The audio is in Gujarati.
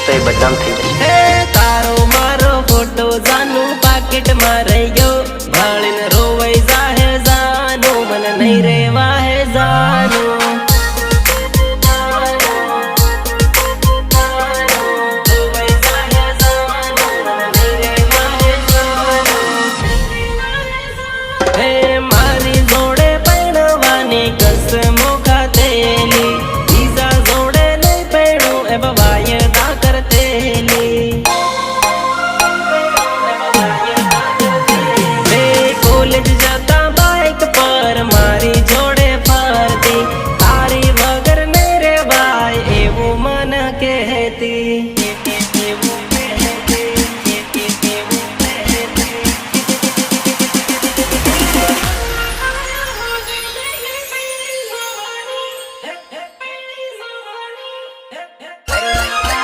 તો એ બદનામ થઈ જશે। તારો મારો ફોટો જાનું પાકીટ માં રહી ગયો, ભાળીને રોવાઈ જાહે જાનું, મને નહીં રેવા હે જાનું। મારી જોડે પરણવાની કસમો ખાધેલી, બીજા જોડે નહીં પરણું એવા વાયદા કરતેલી। કોલેજ જતા બાઇક પર મારી જોડે ફરતી, તારી વગર નહીં રેવાય એવું મને કહેતી।